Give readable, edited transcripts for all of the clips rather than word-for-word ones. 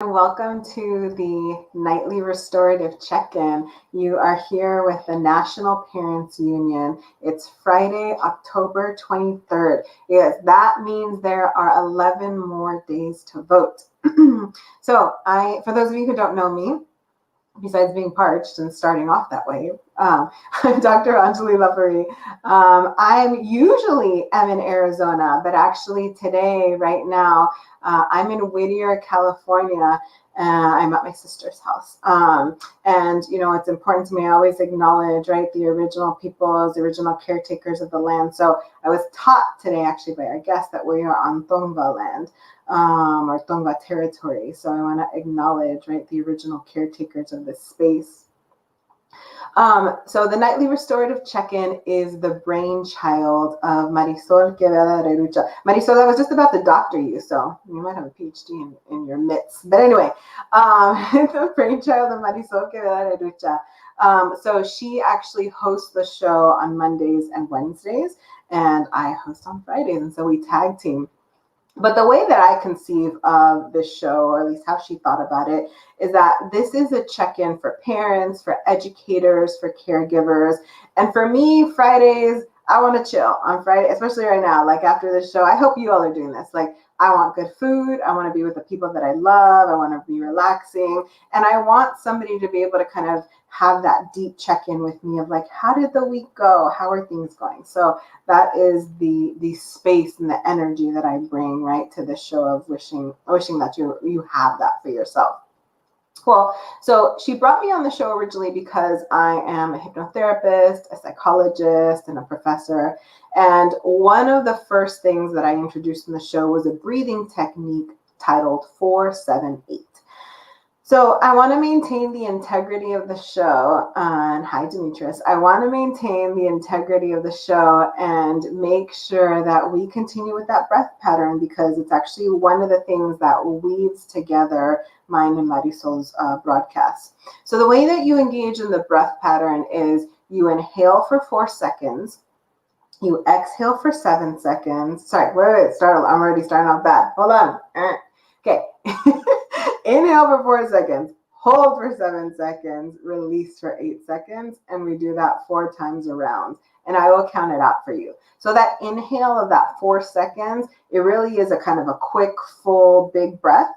and welcome to the nightly restorative check-in. You are here with the National Parents Union. It's Friday, October 23rd. Yes, that means there are 11 more days to vote. For those of you who don't know me, besides being parched and starting off that way, I'm Dr. Enjolie. I'm usually in Arizona, but actually today, right now, I'm in Whittier, California. I'm at my sister's house. And, you know, it's important to me. I always acknowledge, right, the original peoples, the original caretakers of the land. So I was taught today, actually, by our guest that we are on Tongva land. Or Tongva territory. So I want to acknowledge, right, the original caretakers of this space. So the nightly restorative check-in is the brainchild of Marisol Quevedo. Marisol, I was just about to doctor you, so you might have a PhD in your midst. But anyway, the brainchild of Marisol Quevedo. So she actually hosts the show on Mondays and Wednesdays, and I host on Fridays, and so we tag team. But the way that I conceive of this show, or at least how she thought about it, is that this is a check-in for parents, for educators, for caregivers. And for me, Fridays, I want to chill on Friday, especially right now, like after this show. I hope you all are doing this. Like, I want good food. I want to be with the people that I love. I want to be relaxing. And I want somebody to be able to kind of have that deep check-in with me of like, how did the week go? How are things going? So that is the space and the energy that I bring right to the show of wishing that you have that for yourself. Cool. So she brought me on the show originally because I am a hypnotherapist, a psychologist, and a professor. And one of the first things that I introduced in the show was a breathing technique titled 478. So I want to maintain the integrity of the show. And hi, Demetrius. I want to maintain the integrity of the show and make sure that we continue with that breath pattern because it's actually one of the things that weaves together mine and Marisol's broadcast. So the way that you engage in the breath pattern is you inhale for 4 seconds. You exhale for 7 seconds. Sorry, wait. I'm already starting off bad. Hold on. Okay. Inhale for 4 seconds, hold for 7 seconds, release for 8 seconds, and we do that 4 times around. And I will count it out for you. So that inhale of that 4 seconds, it really is a kind of a quick, full, big breath.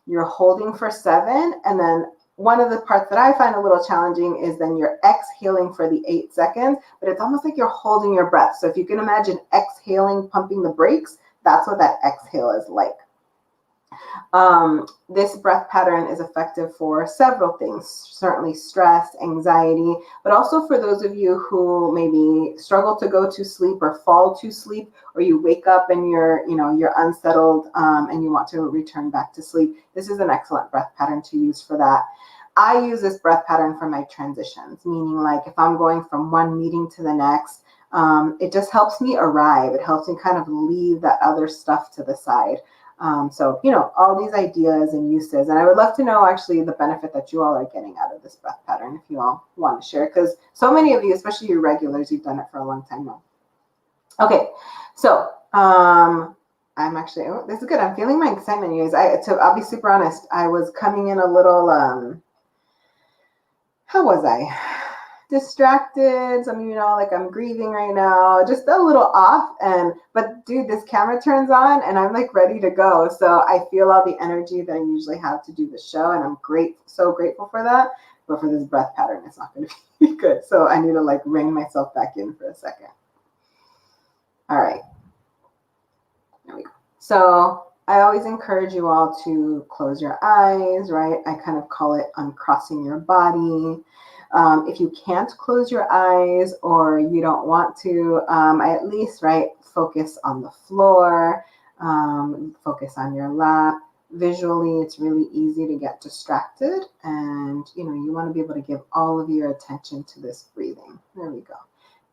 You're holding for 7, and then one of the parts that I find a little challenging is then you're exhaling for the 8 seconds, but it's almost like you're holding your breath. So if you can imagine exhaling, pumping the brakes, that's what that exhale is like. This breath pattern is effective for several things, certainly stress, anxiety, but also for those of you who maybe struggle to go to sleep or fall to sleep, or you wake up and you're unsettled and you want to return back to sleep. This is an excellent breath pattern to use for that. I use this breath pattern for my transitions, meaning like if I'm going from one meeting to the next, it just helps me arrive. It helps me kind of leave that other stuff to the side. So, all these ideas and uses, and I would love to know actually the benefit that you all are getting out of this breath pattern if you all want to share, because so many of you, especially your regulars, you've done it for a long time now. Okay, so I'm actually, this is good. I'm feeling my excitement, you guys. I'll be super honest. I was coming in a little, how was I? Distracted. Some of you know, like I'm grieving right now, just a little off. But dude, this camera turns on and I'm like ready to go. So I feel all the energy that I usually have to do the show, and I'm so grateful for that. But for this breath pattern, it's not going to be good. So I need to like rein myself back in for a second. All right. There we go. So I always encourage you all to close your eyes, right? I kind of call it uncrossing your body. If you can't close your eyes or you don't want to, I at least, right, focus on the floor, focus on your lap. Visually, it's really easy to get distracted, and you want to be able to give all of your attention to this breathing. There we go.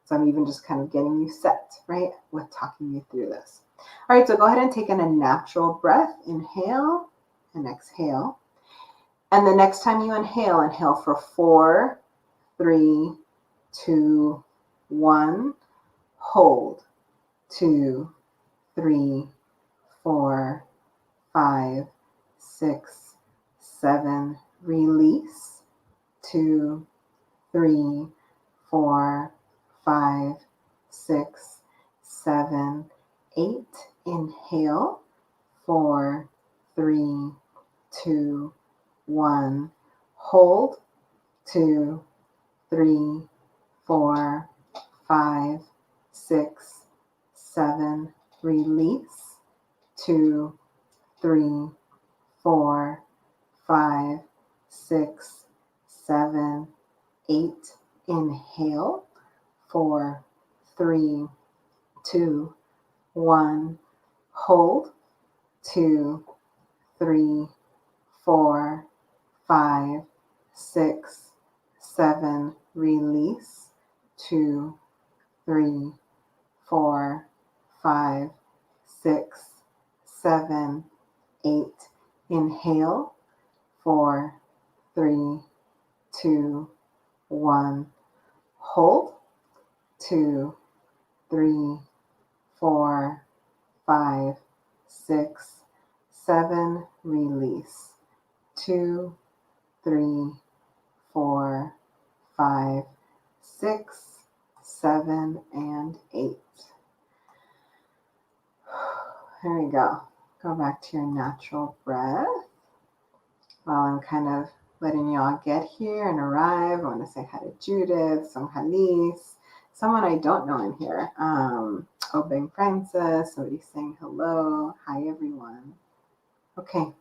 So I'm even just kind of getting you set, right, with talking you through this. All right, so go ahead and take in a natural breath. Inhale and exhale. And the next time you inhale for 4, 3, 2, 1. Hold. 2, 3, 4, 5, 6, 7, release. 2, 3, 4, 5, 6, 7, 8. Inhale. 4, 3, 2, 1. Hold. 2, 3, 4, 5, 6, 7. Release. 2, 3, 4, 5, 6, 7, 8. Inhale. 4, 3, 2, 1. Hold. 2, 3, 4, 5, 6, 7. Release. 2, 3, 4, 5, 6, 7, 8. Inhale. 4, 3, 2, 1. Hold. 2, 3, 4, 5, 6, 7. Release. 2, 3, 4, 5, 6, 7, and 8. There we go. Go back to your natural breath. While I'm kind of letting y'all get here and arrive, I want to say hi to Judith, some Halis, someone I don't know in here. Obeng Francis, somebody saying hello. Hi, everyone. Okay.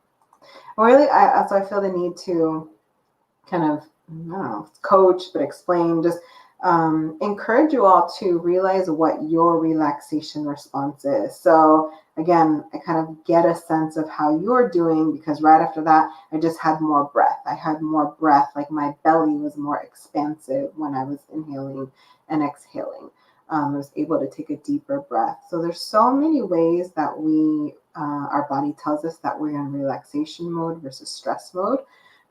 Really, I feel the need to kind of, I don't know, coach, but explain, just encourage you all to realize what your relaxation response is. So again, I kind of get a sense of how you're doing, because right after that, I just had more breath. I had more breath, like my belly was more expansive when I was inhaling and exhaling. I was able to take a deeper breath. So there's so many ways that our body tells us that we're in relaxation mode versus stress mode.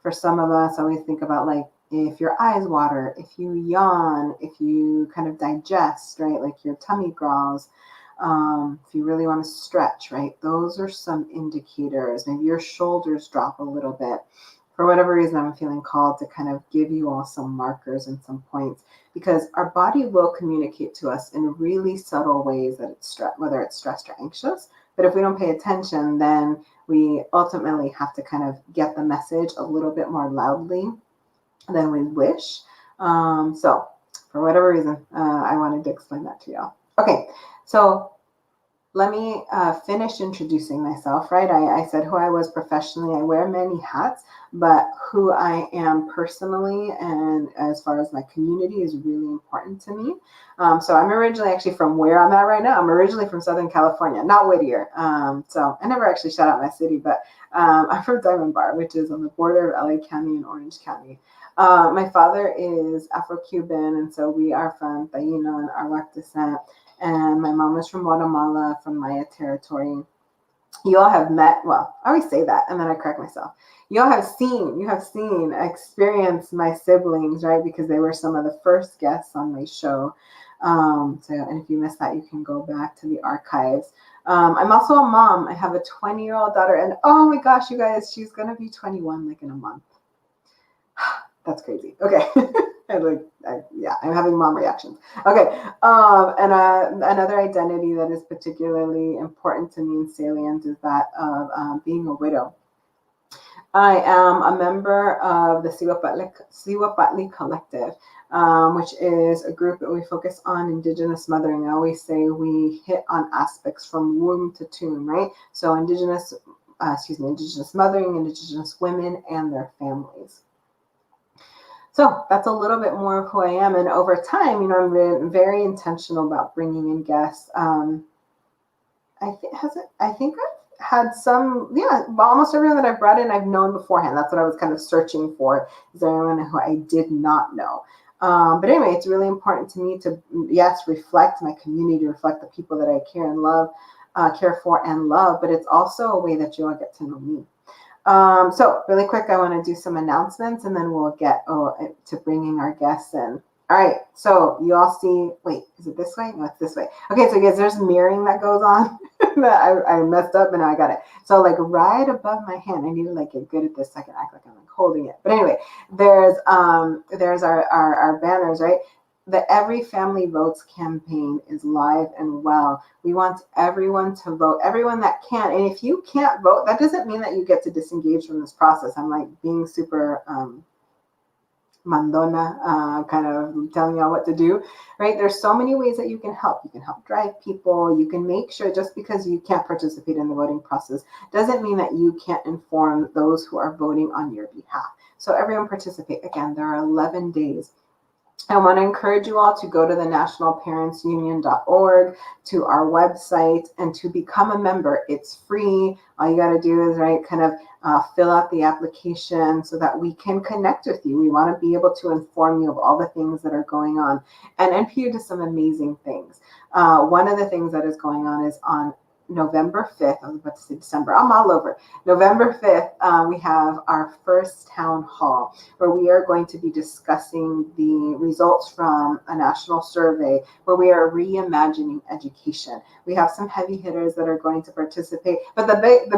For some of us, I always think about like if your eyes water, if you yawn, if you kind of digest, right? Like your tummy growls, if you really want to stretch, right? Those are some indicators. Maybe your shoulders drop a little bit. For whatever reason, I'm feeling called to kind of give you all some markers and some points, because our body will communicate to us in really subtle ways that it's whether it's stressed or anxious. But if we don't pay attention, then we ultimately have to kind of get the message a little bit more loudly than we wish. So for whatever reason, I wanted to explain that to y'all. Okay, so let me finish introducing myself, right? I said who I was professionally. I wear many hats, but who I am personally and as far as my community is really important to me. So I'm originally actually from where I'm at right now. I'm originally from Southern California, not Whittier. So I never actually shout out my city, but I'm from Diamond Bar, which is on the border of LA County and Orange County. My father is Afro-Cuban, and so we are from Taino and Arawak descent. And my mom is from Guatemala, from Maya territory. You all have met, well, I always say that, and then I correct myself. You have seen, experienced my siblings, right? Because they were some of the first guests on my show. And if you missed that, you can go back to the archives. I'm also a mom. I have a 20-year-old daughter, and oh my gosh, you guys, she's going to be 21 like in a month. That's crazy. Okay. I'm having mom reactions. Okay. And another identity that is particularly important to me and salient is that of being a widow. I am a member of the Siwapatli Collective, which is a group that we focus on Indigenous mothering. I always say we hit on aspects from womb to tomb, right? So Indigenous mothering, Indigenous women, and their families. So that's a little bit more of who I am. And over time, I'm very intentional about bringing in guests. I think I've had some, almost everyone that I've brought in, I've known beforehand. That's what I was kind of searching for, is everyone who I did not know. But anyway, it's really important to me to, reflect my community, reflect the people that I care for and love, but it's also a way that you all get to know me. So really quick, I want to do some announcements and then we'll get to bringing our guests in. All right, so you all see, wait, is it this way? No, it's this way. Okay, so guys, there's mirroring that goes on that I messed up and now I got it. So like right above my hand, I need to like get good at this so I can act like I'm like holding it. But anyway, there's our banners, right? The Every Family Votes campaign is live and well. We want everyone to vote, everyone that can. And if you can't vote, that doesn't mean that you get to disengage from this process. I'm like being super mandona, kind of telling y'all what to do, right? There's so many ways that you can help. You can help drive people. You can make sure, just because you can't participate in the voting process doesn't mean that you can't inform those who are voting on your behalf. So everyone participate. Again, there are 11 days. I want to encourage you all to go to the nationalparentsunion.org, to our website, and to become a member. It's free. All you got to do is, right, kind of fill out the application so that we can connect with you. We want to be able to inform you of all the things that are going on. And NPU does some amazing things. One of the things that is going on is on November 5th, I was about to say December, I'm all over. November 5th, we have our first town hall where we are going to be discussing the results from a national survey where we are reimagining education. We have some heavy hitters that are going to participate, but the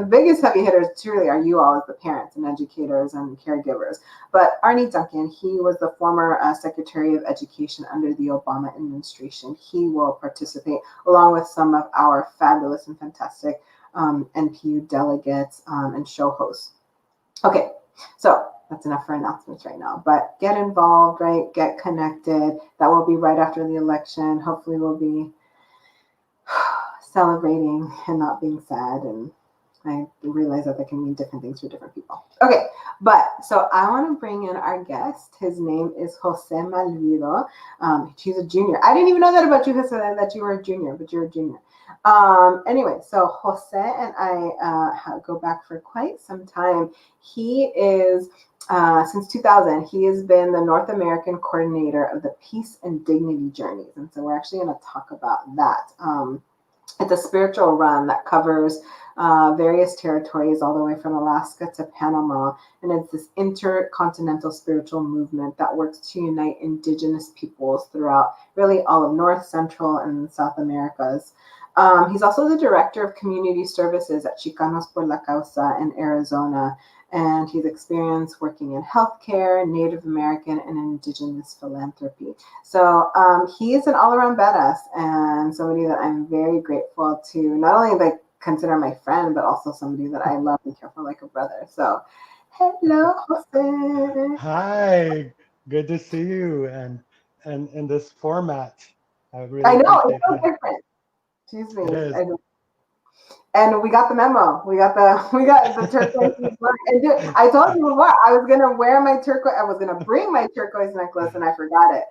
biggest heavy hitters truly are you all as the parents and educators and caregivers. But Arnie Duncan, he was the former Secretary of Education under the Obama administration. He will participate along with some of our fabulous and fantastic NPU delegates and show hosts. Okay, so that's enough for announcements right now, but get involved, right? Get connected. That will be right after the election. Hopefully we'll be celebrating and not being sad. And I realize that can mean different things for different people. Okay, but so I want to bring in our guest. His name is Jose Malvido. He's a junior. I didn't even know that about you, Jose, that you were a junior, but you're a junior. Anyway, so Jose and I go back for quite some time. He is, since 2000, he has been the North American coordinator of the Peace and Dignity Journeys. And so we're actually going to talk about that. It's a spiritual run that covers various territories all the way from Alaska to Panama. And it's this intercontinental spiritual movement that works to unite Indigenous peoples throughout really all of North, Central, and South Americas. He's also the director of community services at Chicanos Por La Causa in Arizona. And he's experienced working in healthcare, Native American, and Indigenous philanthropy. So he is an all-around badass and somebody that I'm very grateful to not only like consider my friend, but also somebody that I love and care for like a brother. So hello, Jose. Hi, good to see you and in this format. I I really know, it's appreciate so that. different. Excuse It me. is. And we got the memo. We got the turquoise necklace. And dude, I told you before I was gonna wear my turquoise. I was gonna bring my turquoise necklace, and I forgot it.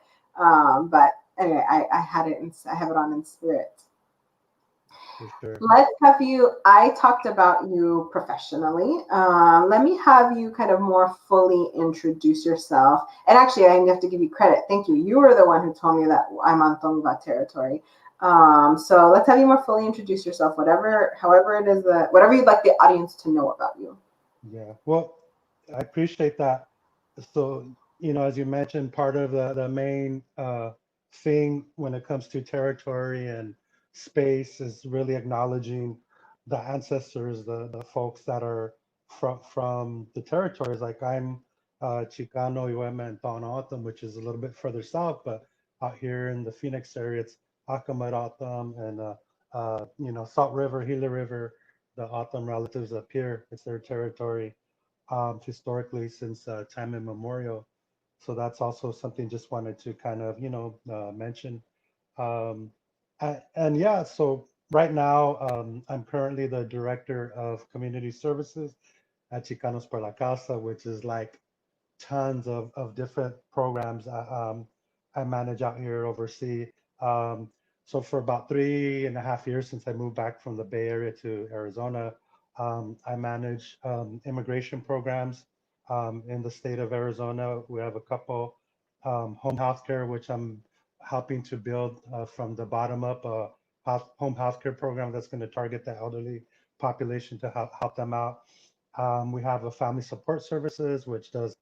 But anyway, I had it. I have it on in spirit. For sure. Let's have you. I talked about you professionally. Let me have you kind of more fully introduce yourself. And actually, I have to give you credit. Thank you. You were the one who told me that I'm on Tongva territory. So let's have you more fully introduce yourself. However it is that whatever you'd like the audience to know about you. Yeah. Well, I appreciate that. So, as you mentioned, part of the main thing when it comes to territory and space is really acknowledging the ancestors, the folks that are from the territories. Like I'm Chicano, Yoeme, and Tohono O'odham, which is a little bit further south, but out here in the Phoenix area, it's O'odham and Salt River, Gila River, the O'odham relatives up here. It's their territory historically since time immemorial. So that's also something just wanted to kind of, mention. Um, and yeah, so right now I'm currently the director of community services at Chicanos Por La Causa, which is like tons of different programs I manage out here, oversee. Um, so for about 3.5 years since I moved back from the Bay Area to Arizona, I manage immigration programs in the state of Arizona. We have a couple home healthcare, which I'm helping to build from the bottom up, home healthcare program that's going to target the elderly population to help them out. We have a family support services, which does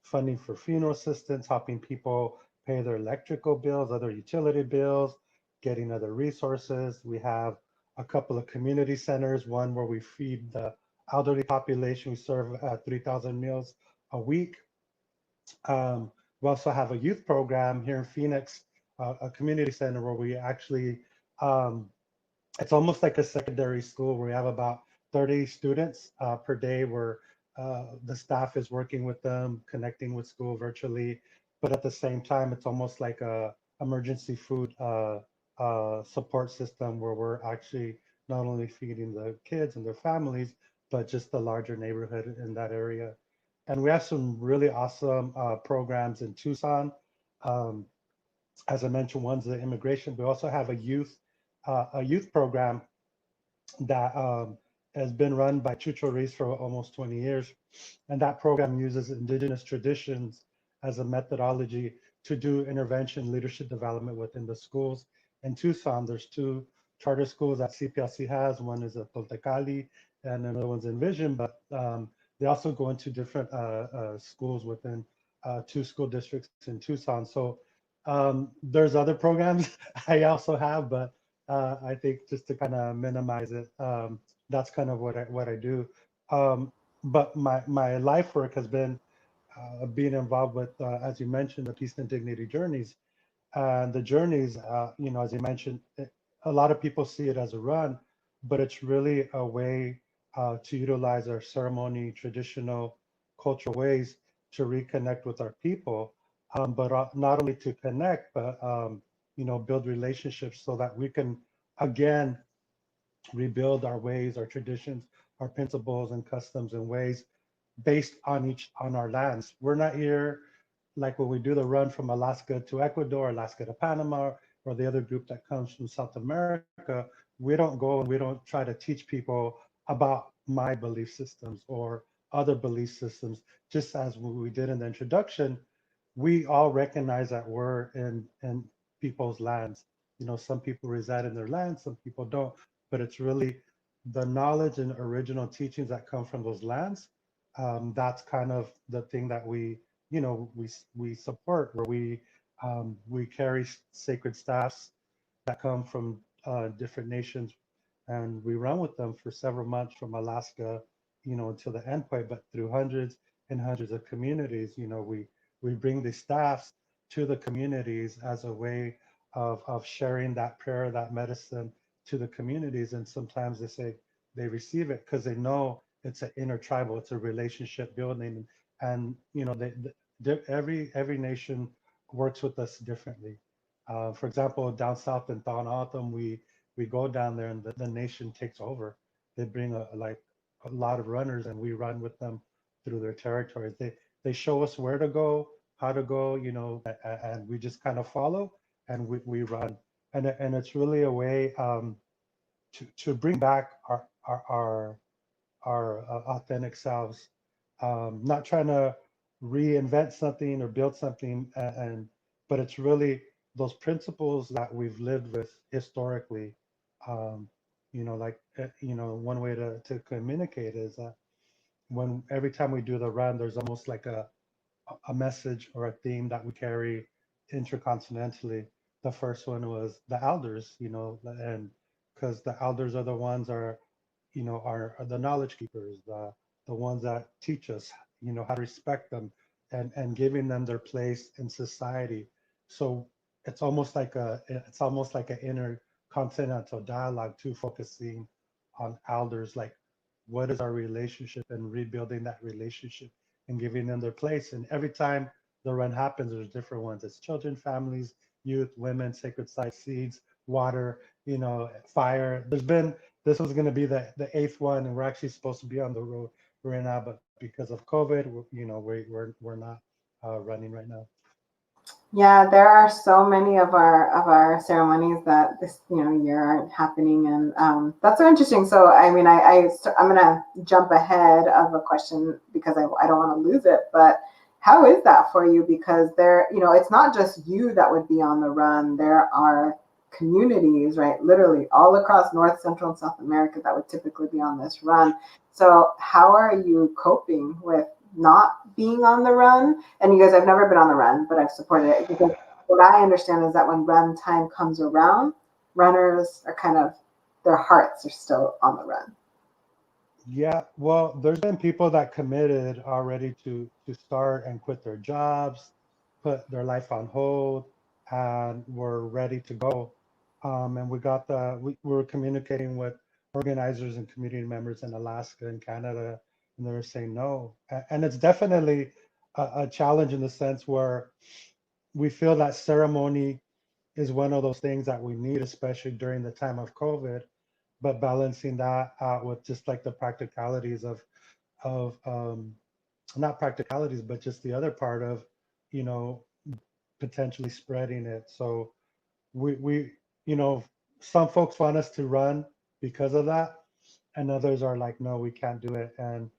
funding for funeral assistance, helping people pay their electrical bills, other utility bills, getting other resources. We have a couple of community centers, one where we feed the elderly population. We serve 3,000 meals a week. We also have a youth program here in Phoenix, a community center where we actually, it's almost like a secondary school where we have about 30 students per day where the staff is working with them, connecting with school virtually. But at the same time, it's almost like a emergency food support system where we're actually not only feeding the kids and their families, but just the larger neighborhood in that area. And we have some really awesome programs in Tucson. Um, as I mentioned, one's the immigration. We also have a youth program that has been run by Chucho Reese for almost 20 years. And that program uses indigenous traditions as a methodology to do intervention leadership development within the schools. In Tucson, there's two charter schools that CPLC has. One is at Toltecali and another one's in Vision, but they also go into different schools within two school districts in Tucson. So there's other programs I also have, but I think just to kind of minimize it, that's kind of what I do. But my life work has been being involved with, as you mentioned, the Peace and Dignity Journeys. And the journeys, as you mentioned, a lot of people see it as a run, but it's really a way to utilize our ceremony, traditional, cultural ways to reconnect with our people, but not only to connect, but build relationships so that we can again rebuild our ways, our traditions, our principles and customs and ways based on our lands. We're not here like when we do the run from Alaska to Ecuador, Alaska to Panama, or the other group that comes from South America. We don't go and we don't try to teach people about my belief systems or other belief systems. Just as we did in the introduction, we all recognize that we're in people's lands. Some people reside in their lands, some people don't, but it's really the knowledge and original teachings that come from those lands. That's kind of the thing that we support, where we carry sacred staffs that come from different nations, and we run with them for several months from Alaska, until the end point. But through hundreds and hundreds of communities, we bring the staffs to the communities as a way of sharing that prayer, that medicine to the communities. And sometimes they receive it because they know it's an intertribal, it's a relationship building, and every nation works with us differently. For example, down south in Tohono O'odham, we go down there and the nation takes over. They bring a lot of runners, and we run with them through their territories. They show us where to go, how to go, and we just kind of follow and we run. And it's really a way to bring back our authentic selves, not trying to reinvent something or build something, but it's really those principles that we've lived with historically. One way to communicate is that when every time we do the run, there's almost like a message or a theme that we carry intercontinentally. The first one was the elders, and because the elders are the ones are the knowledge keepers, the ones that teach us, how to respect them and giving them their place in society. So it's almost like an intercontinental dialogue too, focusing on elders, like what is our relationship and rebuilding that relationship and giving them their place. And every time the run happens, there's different ones. It's children, families, youth, women, sacred sites, seeds, water, fire. This was going to be the eighth one, and we're actually supposed to be on the road right now, but because of COVID, we're not running right now. Yeah, there are so many of our ceremonies that this year aren't happening, and that's so interesting. So I mean, I'm gonna jump ahead of a question because I don't want to lose it. But how is that for you? Because it's not just you that would be on the run. There are communities, right, literally all across North, Central, and South America that would typically be on this run. So how are you coping with not being on the run? And you guys, I've never been on the run, but I've supported it because what I understand is that when run time comes around, runners are kind of, their hearts are still on the run. Yeah, well, there's been people that committed already to start and quit their jobs, put their life on hold, and were ready to go. And we were communicating with organizers and community members in Alaska and Canada, and they were saying no. And it's definitely a challenge in the sense where we feel that ceremony is one of those things that we need, especially during the time of COVID, but balancing that out with just like the practicalities of not practicalities, but just the other part of, you know, potentially spreading it. So we some folks want us to run because of that, and others are like, no, we can't do it. And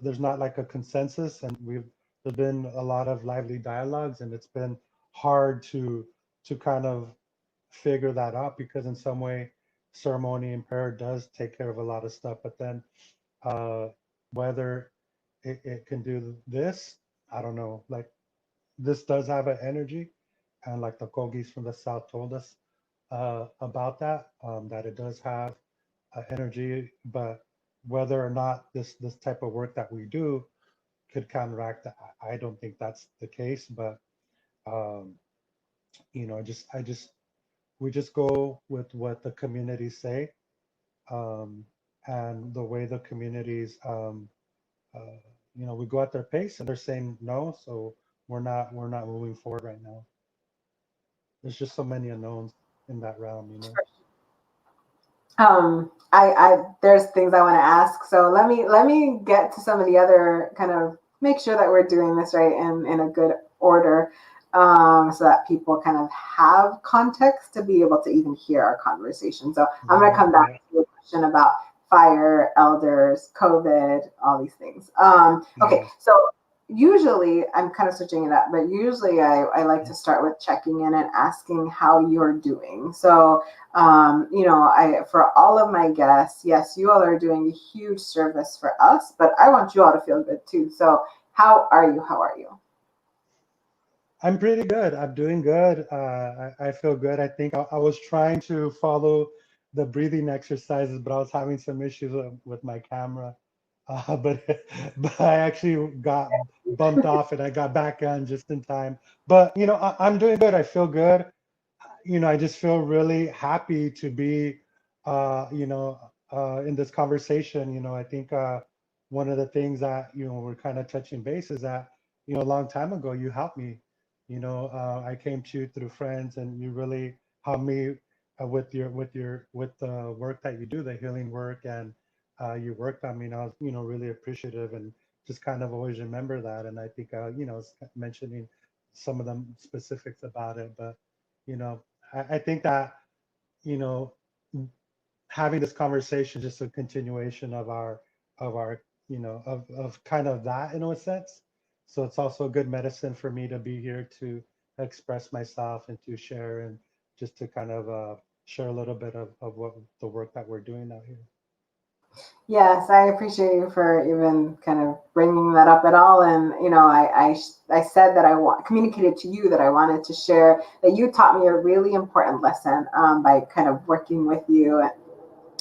there's not like a consensus, and there's been a lot of lively dialogues, and it's been hard to kind of figure that out, because in some way ceremony and prayer does take care of a lot of stuff, but then uh whether it can do this, I don't know. Like, this does have an energy, and like the Kogis from the south told us about that, that it does have energy, but whether or not this type of work that we do could counteract that, I don't think that's the case. But um I just we just go with what the communities say, um, and the way the communities, we go at their pace, and they're saying no, so we're not moving forward right now. There's just so many unknowns in that realm. I there's things I want to ask. So let me get to some of the other kind of, make sure that we're doing this right in a good order, so that people kind of have context to be able to even hear our conversation. So I'm going to come back to a question about fire, elders, COVID, all these things. Okay, Yeah. so usually I'm kind of switching it up, but usually I like to start with checking in and asking how you're doing. So for all of my guests, yes, you all are doing a huge service for us, but I want you all to feel good too. So how are you? How are you? I'm pretty good. I'm doing good. I feel good. I think I was trying to follow the breathing exercises, but I was having some issues with my camera. But but I actually got bumped off, and I got back on just in time. But I'm doing good. I feel good. I just feel really happy to be, in this conversation. I think one of the things that we're kind of touching base is that a long time ago you helped me. I came to you through friends, and you really helped me with the work that you do, the healing work, and you worked on me, and I was really appreciative, and just kind of always remember that. And I think mentioning some of the specifics about it, but you know I think that you know having this conversation just a continuation of our of kind of that in a sense. So it's also a good medicine for me to be here to express myself and to share, and just to kind of share a little bit of what the work that we're doing out here. Yes, I appreciate you for even kind of bringing that up at all. And I said that communicated to you that I wanted to share that you taught me a really important lesson, by kind of working with you.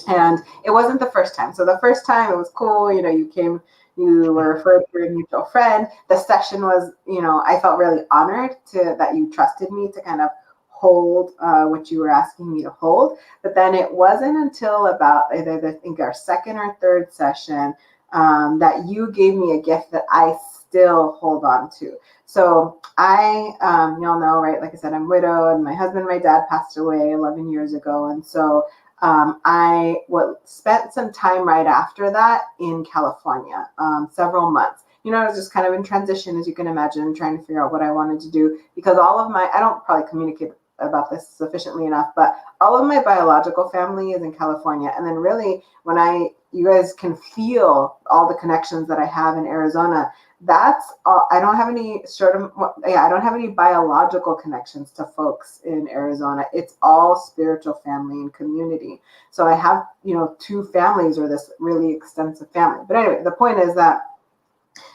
And it wasn't the first time. So the first time it was cool. You came, you were referred through a mutual friend. The session was, I felt really honored that you trusted me to kind of hold what you were asking me to hold. But then it wasn't until about either, I think, our second or third session, that you gave me a gift that I still hold on to. So y'all know, right? Like I said, I'm widowed. My husband, my dad passed away 11 years ago. And so I spent some time right after that in California, several months. I was just kind of in transition, as you can imagine, trying to figure out what I wanted to do, because I don't probably communicate about this sufficiently enough, but all of my biological family is in California. And then really, you guys can feel all the connections that I have in Arizona. That's all. I don't have any biological connections to folks in Arizona. It's all spiritual family and community. So I have, two families, or this really extensive family. But anyway, the point is that,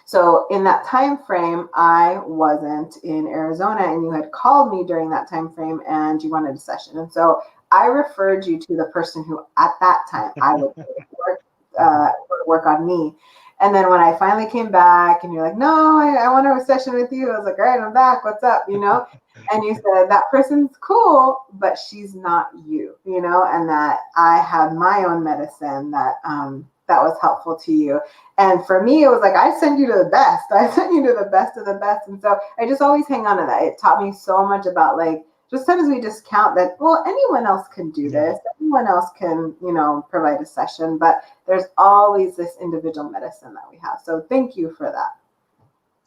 So in that time frame, I wasn't in Arizona, and you had called me during that time frame, and you wanted a session. And so I referred you to the person who, at that time, I would work on me. And then when I finally came back, and you're like, "No, I want to have a session with you," I was like, "All right, I'm back. What's up?" And you said that person's cool, but she's not you, and that I had my own medicine that was helpful to you. And for me, it was like, I send you to the best. I send you to the best of the best. And so I just always hang on to that. It taught me so much about, like, just sometimes we discount that, well, anyone else can do this. Anyone else can, provide a session, but there's always this individual medicine that we have. So thank you for that.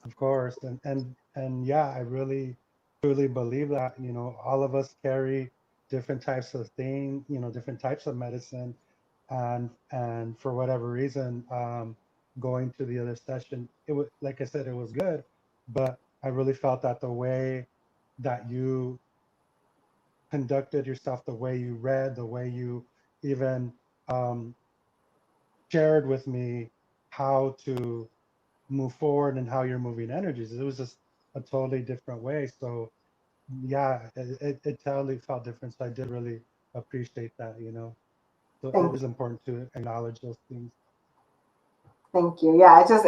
Of course. And yeah, I really truly believe that, all of us carry different types of things, different types of medicine. And for whatever reason, going to the other session, it was, like I said, it was good, but I really felt that the way that you conducted yourself, the way you read, the way you even um, shared with me how to move forward and how you're moving energies, it was just a totally different way. So yeah, it totally felt different. So I did really appreciate that, so it Thank is important to acknowledge those things. Thank you. Yeah, it's just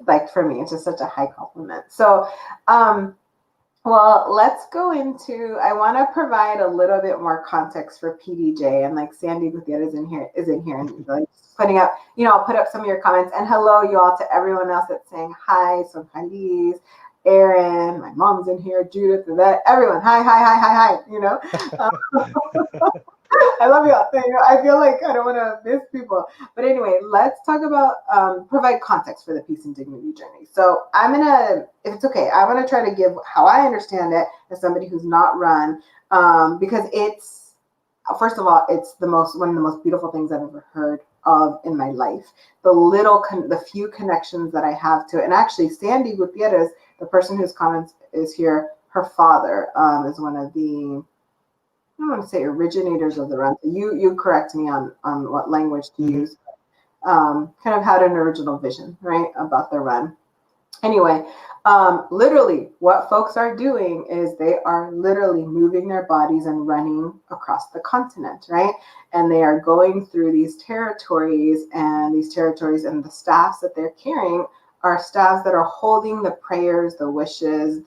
like, for me, it's just such a high compliment. So, well, let's go into. I want to provide a little bit more context for PDJ, and like Sandy Gutierrez is in here, and like putting up. I'll put up some of your comments, and hello, you all, to everyone else that's saying hi. So Candice, Aaron, my mom's in here, Judith, Yvette, everyone. Hi, hi, hi, hi, hi. I love y'all. I feel like I don't want to miss people. But anyway, let's talk about provide context for the Peace and Dignity journey. So I'm gonna, if it's okay, I want to try to give how I understand it as somebody who's not run, because it's, first of all, it's one of the most beautiful things I've ever heard of in my life. The few connections that I have to it, and actually, Sandy Gutierrez, the person whose comments is here, her father is one of the, I don't want to say originators of the run. You correct me on what language to use. Kind of had an original vision, right, about the run. Anyway, literally, what folks are doing is they are literally moving their bodies and running across the continent, right? And they are going through these territories, and the staffs that they're carrying are staffs that are holding the prayers, the wishes,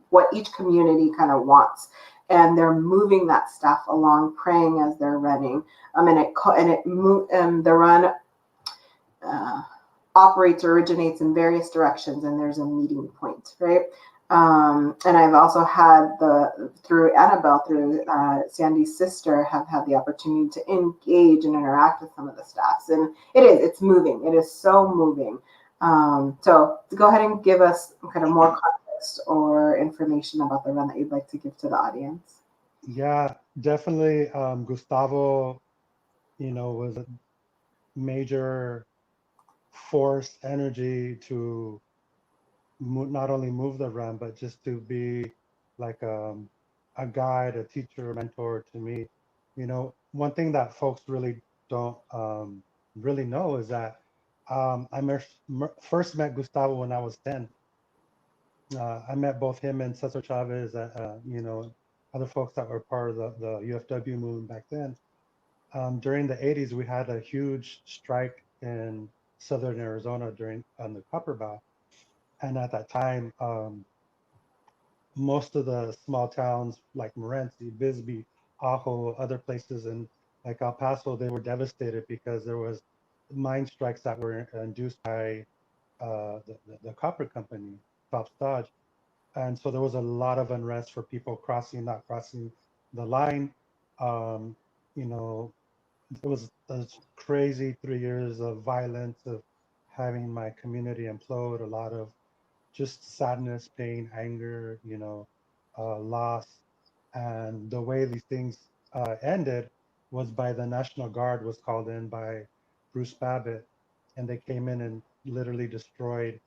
what each community kind of wants, and they're moving that staff along, praying as they're running. The run originates in various directions, and there's a meeting point, right? And I've also had through Annabelle, through Sandy's sister, have had the opportunity to engage and interact with some of the staffs, and it's moving. It is so moving. So go ahead and give us kind of more context or information about the run that you'd like to give to the audience. Yeah, definitely. Gustavo, was a major force energy to not only move the run, but just to be like a guide, a teacher, a mentor to me. One thing that folks really don't really know is that first met Gustavo when I was 10. I met both him and Cesar Chavez, other folks that were part of the UFW movement back then. During the 80s, we had a huge strike in southern Arizona on the copper belt. And at that time, most of the small towns like Morenci, Bisbee, Ajo, other places in like El Paso, they were devastated because there was mine strikes that were induced by the copper company, Phelps Dodge. And so there was a lot of unrest for people not crossing the line. Um, you know, it was a crazy 3 years of violence, of having my community implode, a lot of just sadness, pain, anger, loss. And the way these things ended was by the National Guard was called in by Bruce Babbitt, and they came in and literally destroyed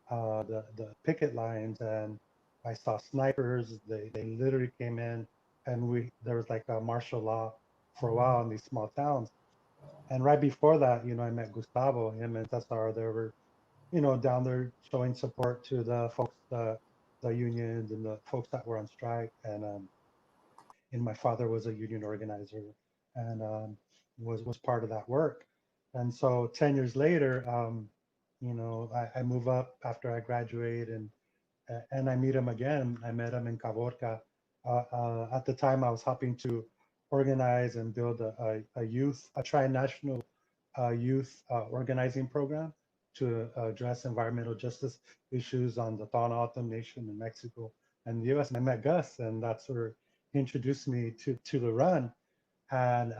the picket lines. And I saw snipers. They literally came in, and there was like a martial law for a while in these small towns. And right before that, I met Gustavo, him and Cesar. They were, down there showing support to the folks, the unions and the folks that were on strike. And my father was a union organizer and was part of that work. And so 10 years later, I move up after I graduate and I meet him again. I met him in Caborca. At the time, I was helping to organize and build a tri-national youth organizing program to address environmental justice issues on the Tohono O'odham Nation in Mexico and the U.S. And I met Gus, and that's where he introduced me to the run. And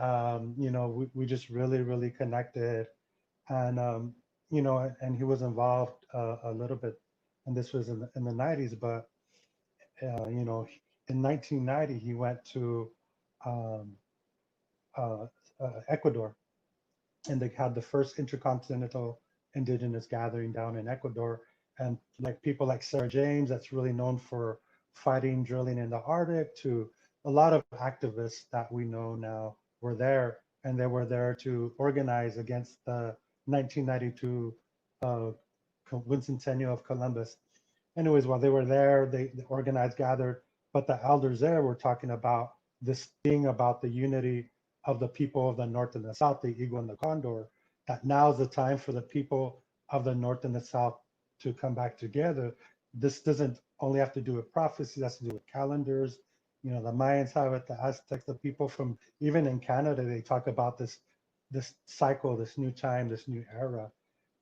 we just really connected. And and he was involved a little bit, and this was in the 90s. But in 1990, he went to um, uh, Ecuador, and they had the first intercontinental indigenous gathering down in Ecuador. And like people like Sarah James, that's really known for fighting drilling in the Arctic, to a lot of activists that we know now were there, and they were there to organize against the 1992 quincentennial of Columbus. Anyways, while they were there, they organized, gathered, but the elders there were talking about this being about the unity of the people of the North and the South, the Eagle and the Condor, that now's the time for the people of the North and the South to come back together. This doesn't only have to do with prophecy, it has to do with calendars. The Mayans have it, the Aztecs, the people from, even in Canada, they talk about this cycle, this new time, this new era.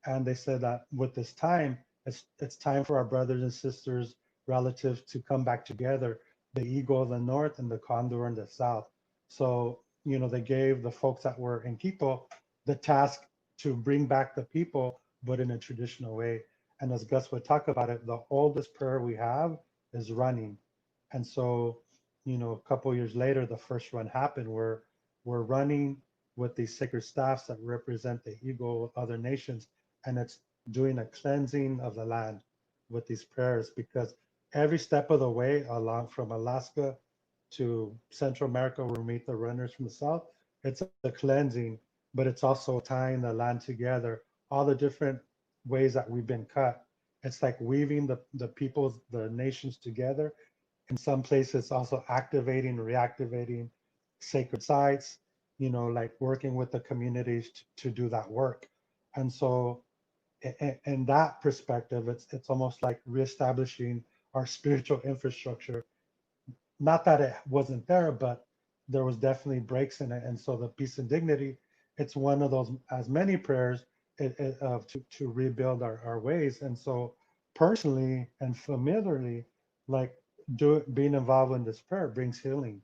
And they said that with this time, it's time for our brothers and sisters, relatives to come back together, the Eagle of the North and the Condor in the South. So, they gave the folks that were in Quito the task to bring back the people, but in a traditional way. And as Gus would talk about it, the oldest prayer we have is running. And so, a couple of years later, the first run happened where we're running with these sacred staffs that represent the Eagle of other nations. And it's doing a cleansing of the land with these prayers, because every step of the way along from Alaska to Central America, where we meet the runners from the South, it's a cleansing, but it's also tying the land together, all the different ways that we've been cut. It's like weaving the peoples, the nations together. In some places, also activating, reactivating sacred sites, like working with the communities to do that work. And so in that perspective, it's almost like reestablishing our spiritual infrastructure. Not that it wasn't there, but there was definitely breaks in it. And so the peace and dignity, it's one of those, as many prayers to rebuild our ways. And so personally and familiarly, like being involved in this prayer brings healing.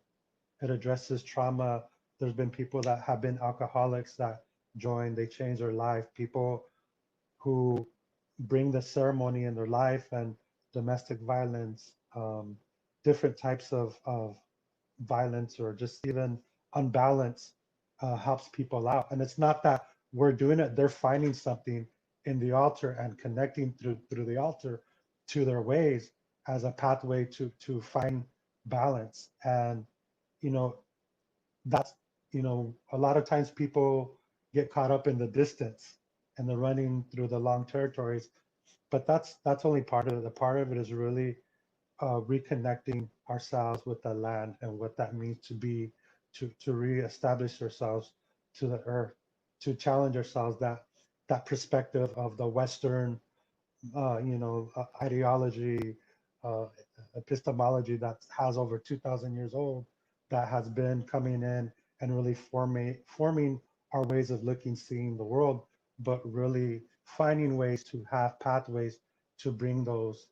It addresses trauma. There's been people that have been alcoholics that join, they change their life. People who bring the ceremony in their life, and domestic violence, different types of violence, or just even unbalance, helps people out. And it's not that we're doing it, they're finding something in the altar and connecting through the altar to their ways as a pathway to find balance. And you know that's a lot of times people get caught up in the distance and the running through the long territories, but that's only part of it. The part of it is really reconnecting ourselves with the land and what that means to be, to reestablish ourselves to the earth, to challenge ourselves, that perspective of the Western ideology, uh, epistemology that has over 2,000 years old, that has been coming in and really forming our ways of looking, seeing the world, but really finding ways to have pathways to bring those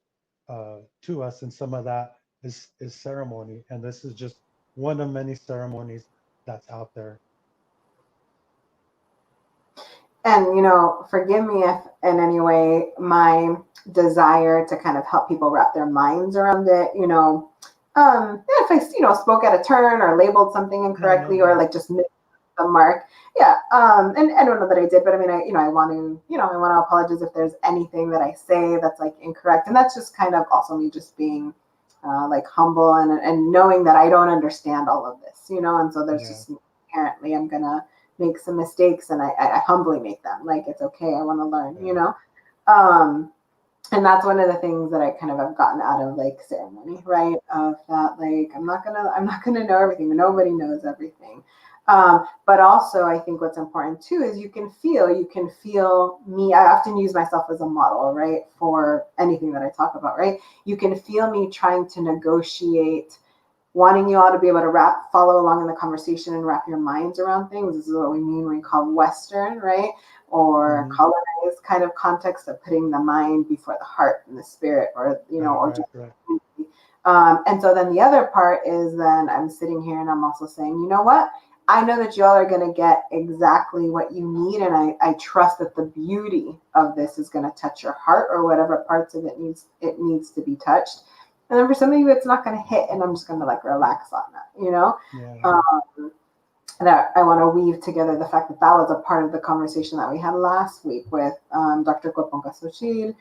to us. And some of that is ceremony. And this is just one of many ceremonies that's out there. And forgive me if in any way my desire to kind of help people wrap their minds around it, if I spoke at a turn or labeled something incorrectly, No. or like just missed the mark. Yeah. And I don't know that I did, but I mean, I want to apologize if there's anything that I say that's like incorrect. And that's just kind of also me just being like humble and knowing that I don't understand all of this, and so there's just inherently I'm gonna make some mistakes, and I humbly make them. Like, it's okay, I want to learn, And that's one of the things that I kind of have gotten out of like ceremony, right? Of that, like I'm not gonna know everything. Nobody knows everything. But also, I think what's important too is you can feel me. I often use myself as a model, right, for anything that I talk about, right? You can feel me trying to negotiate, wanting you all to be able to follow along in the conversation and wrap your minds around things. This is what we mean when we call Western, right? Or colonized kind of context of putting the mind before the heart and the spirit, or, or just. Right. And so then the other part is then I'm sitting here and I'm also saying, you know what? I know that y'all are going to get exactly what you need. And I trust that the beauty of this is going to touch your heart, or whatever parts of it needs to be touched. And then for some of you, it's not going to hit, and I'm just going to like relax on that, Yeah. That I want to weave together the fact that was a part of the conversation that we had last week with Dr. Koponka Sochil,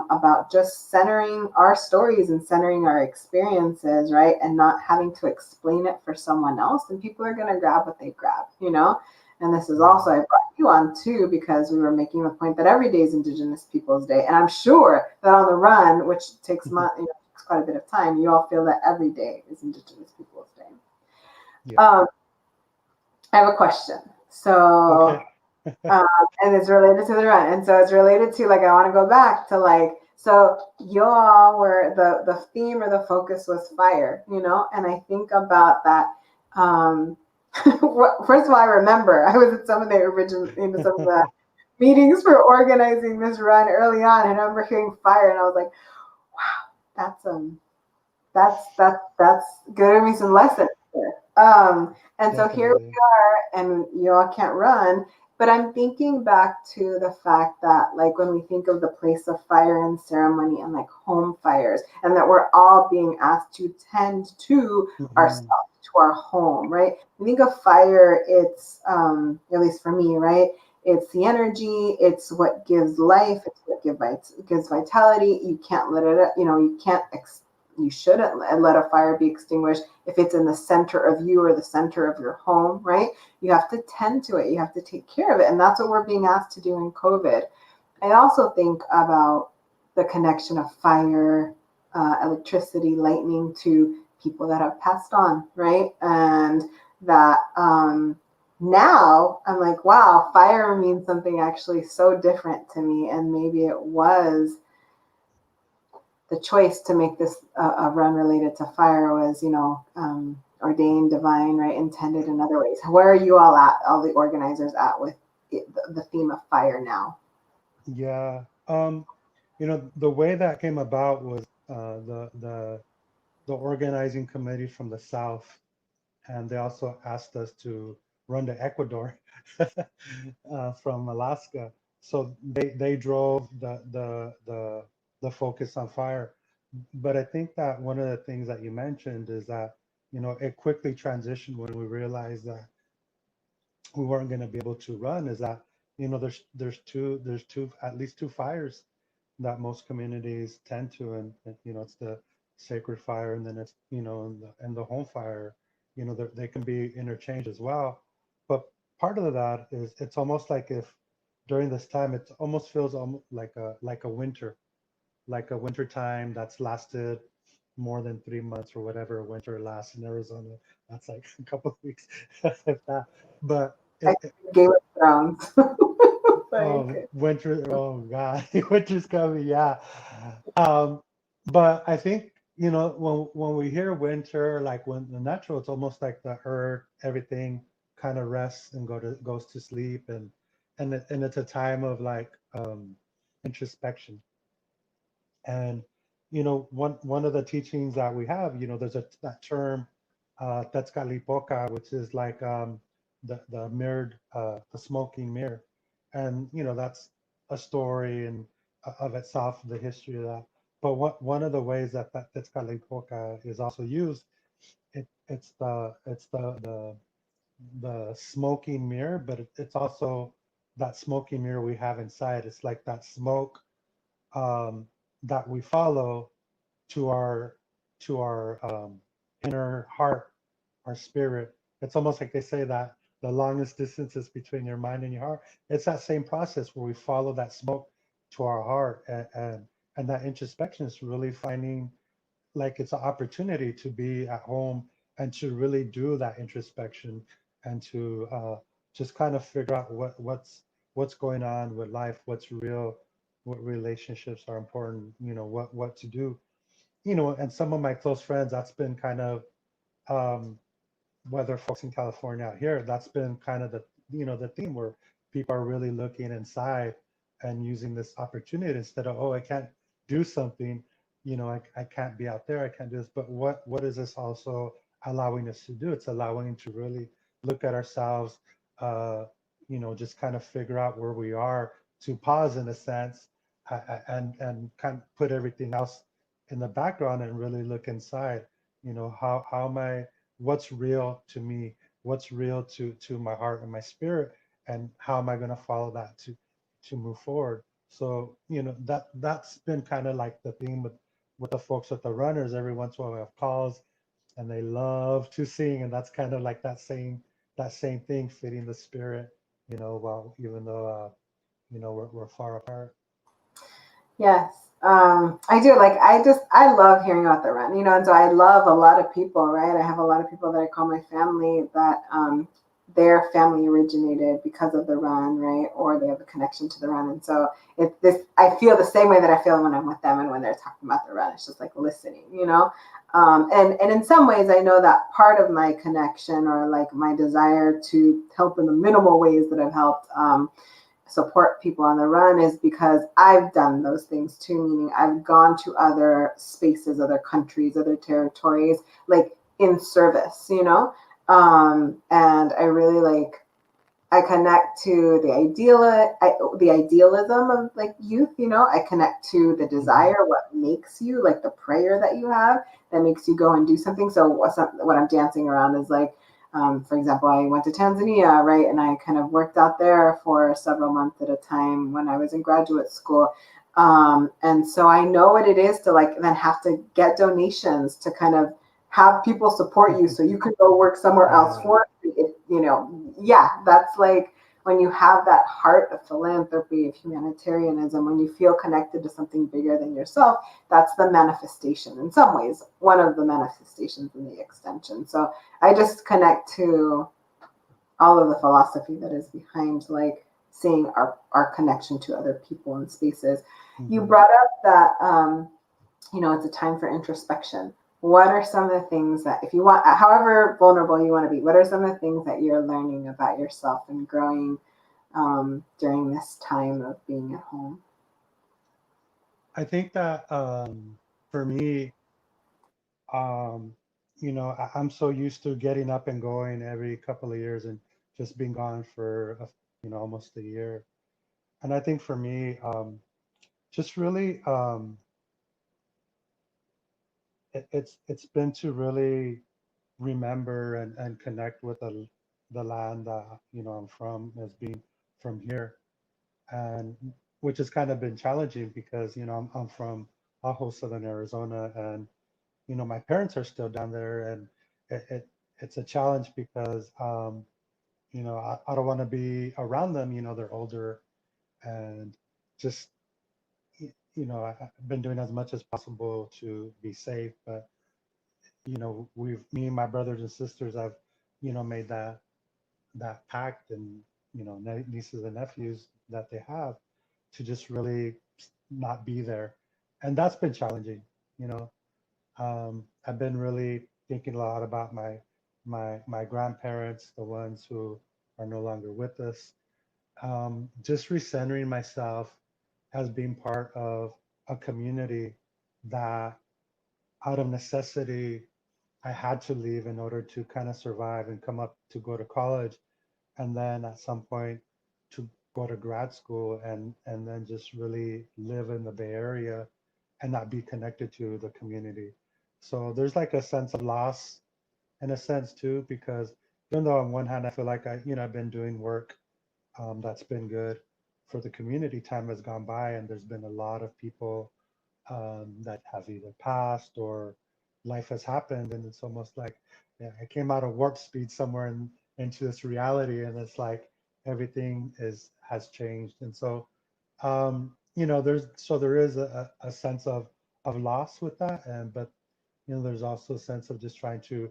about just centering our stories and centering our experiences, right? And not having to explain it for someone else. And people are going to grab what they grab, And this is also, I brought you on too, because we were making the point that every day is Indigenous Peoples Day. And I'm sure that on the run, which takes quite a bit of time, you all feel that every day is Indigenous Peoples Day. Yeah. I have a question. So, and it's related to the run. And so it's related to, like, I want to go back to, like, so you all were, the theme or the focus was fire, and I think about that. First of all, I remember I was at some of the original, some of the meetings for organizing this run early on, and I remember hearing fire, and I was like, wow, that's giving me some lessons here. And so here we are, and you all can't run, but I'm thinking back to the fact that, like, when we think of the place of fire and ceremony and like home fires, and that we're all being asked to tend to ourselves, to our home, right? We think of fire, it's, at least for me, right? It's the energy, it's what gives life, it's what gives vitality. You can't let it, you shouldn't let a fire be extinguished if it's in the center of you or the center of your home, right? You have to tend to it. You have to take care of it. And that's what we're being asked to do in COVID. I also think about the connection of fire, electricity, lightning to people that have passed on, right? And that now I'm like, wow, fire means something actually so different to me. And maybe it was the choice to make this a run related to fire was, ordained, divine, right? Intended in other ways. Where are you all at, all the organizers at with the theme of fire now? Yeah. The way that came about was the organizing committee from the South, and they also asked us to run to Ecuador from Alaska. So they drove the focus on fire. But I think that one of the things that you mentioned is that it quickly transitioned when we realized that we weren't going to be able to run. Is that there's at least two fires that most communities tend to, and it's the sacred fire, and then it's and the home fire. They can be interchanged as well. But part of that is it's almost like if during this time it almost feels like a winter time that's lasted more than 3 months, or whatever winter lasts in Arizona. That's like a couple of weeks, if that. But Game of Thrones. winter, oh God, winter's coming, yeah. But I think, when we hear winter, like when the natural, it's almost like the earth, everything kind of rests and goes to sleep, and it's a time of like introspection. And one of the teachings that we have, there's that term, Tetzcatlipoca, which is like the mirrored, the smoking mirror, and that's a story and of itself, the history of that. But one of the ways that Tetzcatlipoca is also used, it's the smoking mirror, but it's also that smoking mirror we have inside. It's like that smoke, um, that we follow to our inner heart, our spirit. It's almost like they say that the longest distance is between your mind and your heart. It's that same process where we follow that smoke to our heart, and that introspection is really finding like it's an opportunity to be at home and to really do that introspection and to just kind of figure out what's going on with life, what's real, what relationships are important, what to do, and some of my close friends, that's been kind of um, whether folks in California out here, that's been kind of the theme where people are really looking inside and using this opportunity instead of, oh, I can't do something, I can't be out there, I can't do this. But what is this also allowing us to do? It's allowing to really look at ourselves, uh, just kind of figure out where we are, to pause in a sense, and kind of put everything else in the background and really look inside. How am I, what's real to me, what's real to my heart and my spirit, and how am I going to follow that to move forward. So that's been kind of like the theme with the folks with the runners. Every once in a while we have calls and they love to sing, and that's kind of like that same thing, fitting the spirit, while even though we're far apart. Yes. I do. Like, I love hearing about the run, and so I love a lot of people, right? I have a lot of people that I call my family that their family originated because of the run, right? Or they have a connection to the run. And so I feel the same way that I feel when I'm with them and when they're talking about the run. It's just like listening, and in some ways I know that part of my connection, or like my desire to help in the minimal ways that I've helped, support people on the run, is because I've done those things too, meaning I've gone to other spaces, other countries, other territories, like in service, and I really I connect to the idealism of like youth, I connect to the Mhm. desire, what makes you, like the prayer that you have that makes you go and do something. So what I'm dancing around is like, for example, I went to Tanzania, right? And I kind of worked out there for several months at a time when I was in graduate school. And so I know what it is to like then have to get donations to kind of have people support you so you can go work somewhere else Yeah. for it, yeah, that's like when you have that heart of philanthropy, of humanitarianism, when you feel connected to something bigger than yourself, that's the manifestation, in some ways, one of the manifestations in the extension. So I just connect to all of the philosophy that is behind like seeing our connection to other people and spaces. You Hmm. brought up that it's a time for introspection. What are some of the things that, if you want, however vulnerable you want to be, what are some of the things that you're learning about yourself and growing during this time of being at home? I think that for me, um, I'm so used to getting up and going every couple of years and just being gone for almost a year. And I think for me, just really, it's been to really remember and connect with the land that I'm from, as being from here, and which has kind of been challenging because I'm from Ajo, Southern Arizona, and my parents are still down there, and it's a challenge because I don't want to be around them. They're older, and just I've been doing as much as possible to be safe, but me and my brothers and sisters have made that pact, and nieces and nephews that they have, to just really not be there, and that's been challenging. you know I've been really thinking a lot about my grandparents, the ones who are no longer with us. Just recentering myself as being part of a community that, out of necessity, I had to leave in order to kind of survive and come up to go to college, and then at some point to go to grad school, and then just really live in the Bay Area and not be connected to the community. So there's like a sense of loss in a sense too, because even though on one hand I feel like I've been doing work that's been good for the community, time has gone by and there's been a lot of people that have either passed or life has happened, and it's almost like, yeah, I came out of warp speed somewhere into this reality, and it's like everything has changed. And so there is a sense of loss with that, and but there's also a sense of just trying to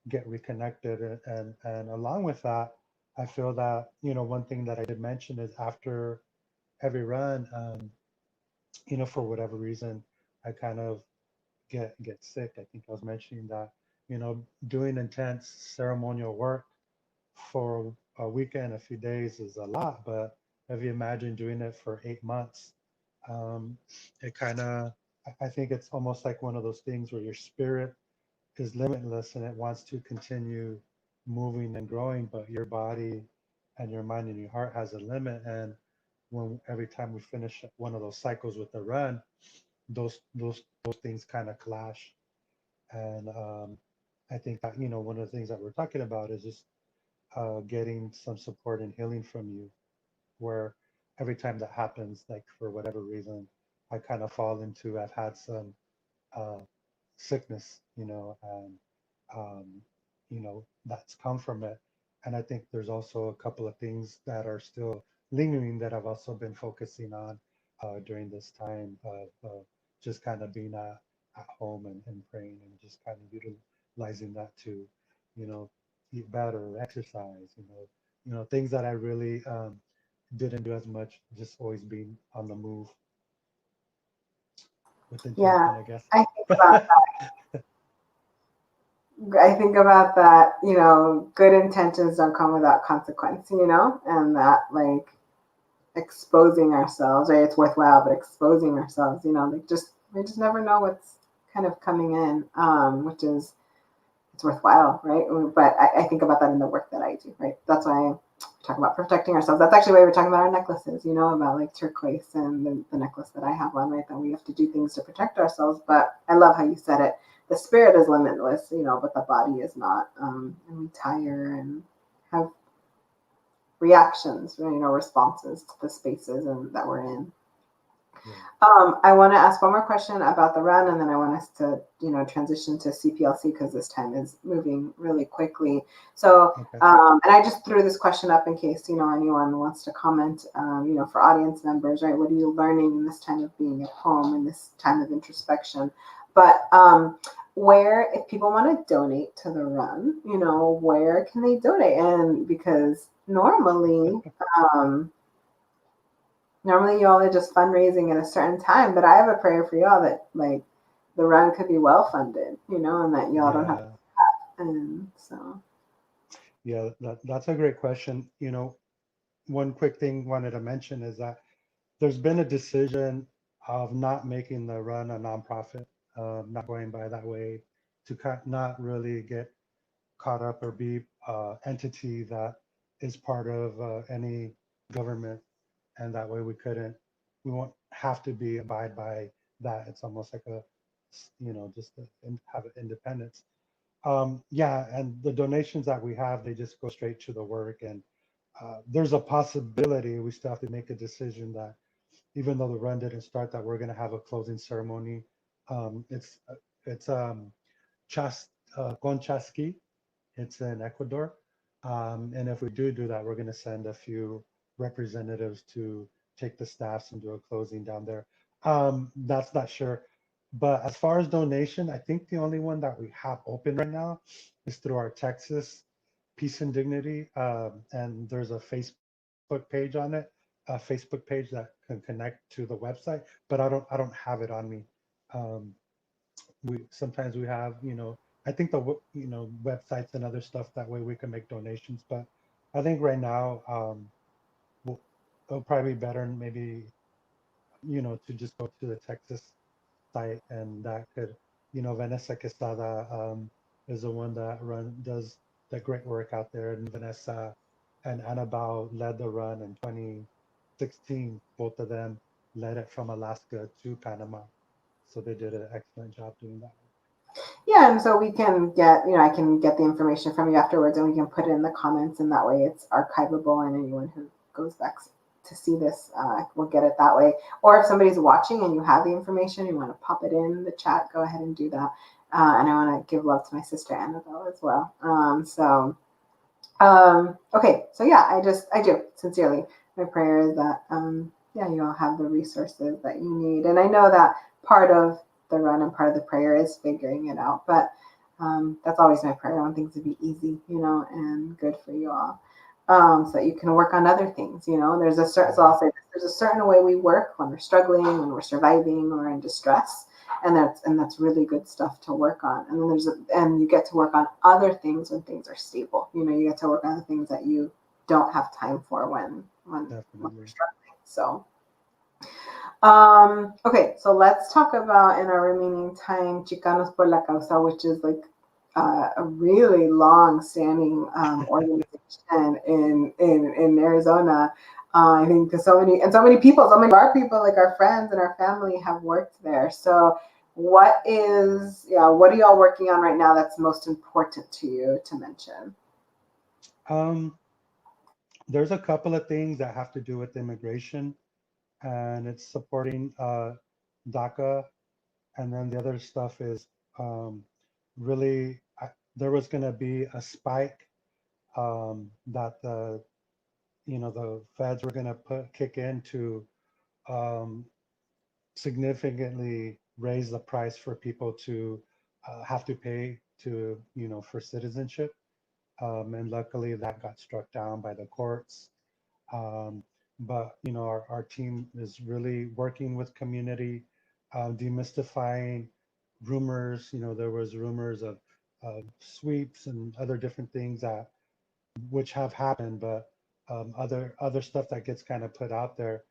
get reconnected, and along with that, I feel that one thing that I did mention is after every run, for whatever reason, I kind of get sick. I think I was mentioning that, doing intense ceremonial work for a weekend, a few days is a lot, but if you imagine doing it for 8 months, um, it kind of, I think it's almost like one of those things where your spirit is limitless and it wants to continue moving and growing, but your body and your mind and your heart has a limit. And when every time we finish one of those cycles with the run, those things kind of clash. And I think that one of the things that we're talking about is just getting some support and healing from you, where every time that happens, like for whatever reason, I kind of fall into, I've had some uh, sickness, and um, that's come from it. And I think there's also a couple of things that are still lingering that I've also been focusing on during this time of just kind of being at home and praying and just kind of utilizing that to, you know, eat better, exercise, things that I really didn't do as much, just always being on the move with Yeah, intention, I guess. I think about I think about that, good intentions don't come without consequence, and that like exposing ourselves, right? It's worthwhile, but exposing ourselves, like just we just never know what's kind of coming in, which is it's worthwhile, right? But I think about that in the work that I do, right? That's why we talk about protecting ourselves. That's actually why we're talking about our necklaces, about like turquoise and the necklace that I have on, right? That we have to do things to protect ourselves. But I love how you said it. The spirit is limitless, but the body is not. And we tire and have reactions, responses to the spaces that we're in. Yeah. I want to ask one more question about the run, and then I want us to, transition to CPLC because this time is moving really quickly. So, Okay. and I just threw this question up in case, anyone wants to comment, for audience members, right? What are you learning in this time of being at home, in this time of introspection? But where, if people want to donate to the run, where can they donate? And because normally y'all are just fundraising at a certain time, but I have a prayer for y'all that like the run could be well funded, and that y'all don't have Yeah. and so Yeah, that's a great question. One quick thing wanted to mention is that there's been a decision of not making the run a nonprofit, not going by that way, to not really get caught up or be entity that is part of any government, and that way we won't have to be abide by that. It's almost like just have independence. Yeah, and the donations that we have, they just go straight to the work. And there's a possibility we still have to make a decision that even though the run didn't start, that we're going to have a closing ceremony. It's Chas Conchasqui. It's in Ecuador. And if we do that, we're going to send a few representatives to take the staffs and do a closing down there. That's not sure. But as far as donation, I think the only one that we have open right now is through our Texas Peace and Dignity. And there's a Facebook page on it, a Facebook page that can connect to the website, but I don't have it on me. Um, we sometimes we have, I think websites and other stuff, that way we can make donations. But I think right now, we'll, it'll probably be better maybe, to just go to the Texas site, and that could, Vanessa Quesada is the one that does the great work out there. And Vanessa and Annabelle led the run in 2016. Both of them led it from Alaska to Panama. So they did an excellent job doing that. yeah, and so we can get, I can get the information from you afterwards, and we can put it in the comments, and that way it's archivable, and anyone who goes back to see this will get it that way. Or if somebody's watching and you have the information, you want to pop it in the chat, go ahead and do that. And I want to give love to my sister Annabelle as well. Okay, so yeah, I do sincerely. My prayer is that yeah, you all have the resources that you need. And I know that part of the run and part of the prayer is figuring it out, but that's always my prayer. I want things to be easy, and good for you all. So that you can work on other things, there's a certain, so I'll say this, there's a certain way we work when we're struggling, when we're surviving or in distress. And that's really good stuff to work on. And then and you get to work on other things when things are stable. You get to work on the things that you don't have time for when we're Definitely. struggling. So okay, so let's talk about in our remaining time Chicanos Por La Causa, which is like a really long-standing organization in Arizona. I think because so many people, so many of our people, like our friends and our family, have worked there. So, what are y'all working on right now that's most important to you to mention? Um, there's a couple of things that have to do with immigration, and it's supporting DACA, and then the other stuff is um, really there was going to be a spike that the feds were going to kick in to um, significantly raise the price for people to have to pay to for citizenship, and luckily that got struck down by the courts. um, but our team is really working with community, demystifying rumors. There was rumors of sweeps and other different things that which have happened, but other stuff that gets kind of put out there.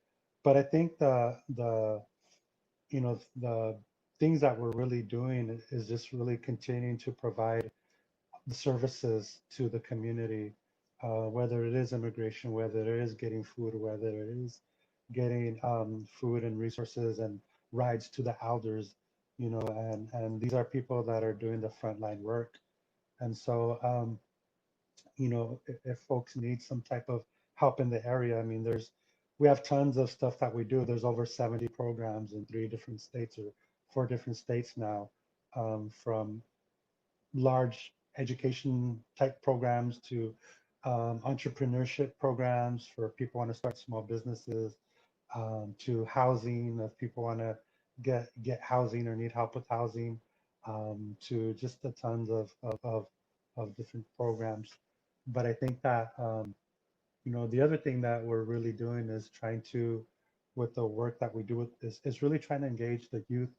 But I think the things that we're really doing is just really continuing to provide the services to the community, whether it is immigration, whether it is getting food, whether it is getting food and resources and rides to the elders, and these are people that are doing the frontline work. And so, if folks need some type of help in the area, I mean, we have tons of stuff that we do. There's over 70 programs in 3 different states or 4 different states now, from large education type programs to entrepreneurship programs for people who want to start small businesses, to housing if people want to get housing or need help with housing, to just a tons of different programs. But I think that the other thing that we're really doing is trying to, with the work that we do with this, is really trying to engage the youth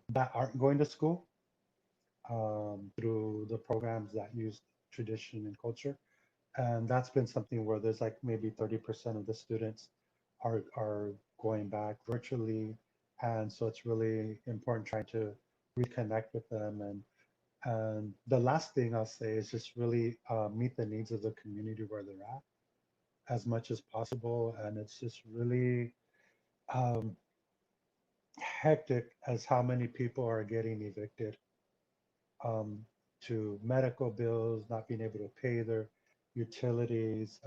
that aren't going to school, through the programs that use tradition and culture. And that's been something where there's like maybe 30% of the students are going back virtually. And so it's really important trying to reconnect with them. And the last thing I'll say is just really meet the needs of the community where they're at as much as possible. And it's just really um, hectic as how many people are getting evicted, um, to medical bills, not being able to pay their utilities,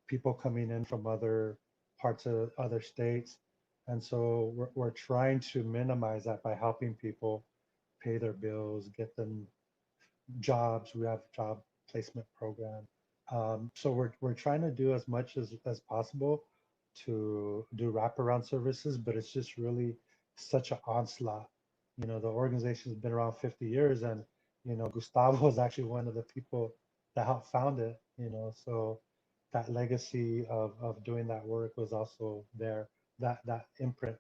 people coming in from other parts of other states. And so we're trying to minimize that by helping people pay their bills, get them jobs. We have job placement program. So we're trying to do as much as possible to do wraparound services, but it's just really such an onslaught. The organization has been around 50 years, and Gustavo was actually one of the people that helped found it. So that legacy of doing that work was also there. That imprint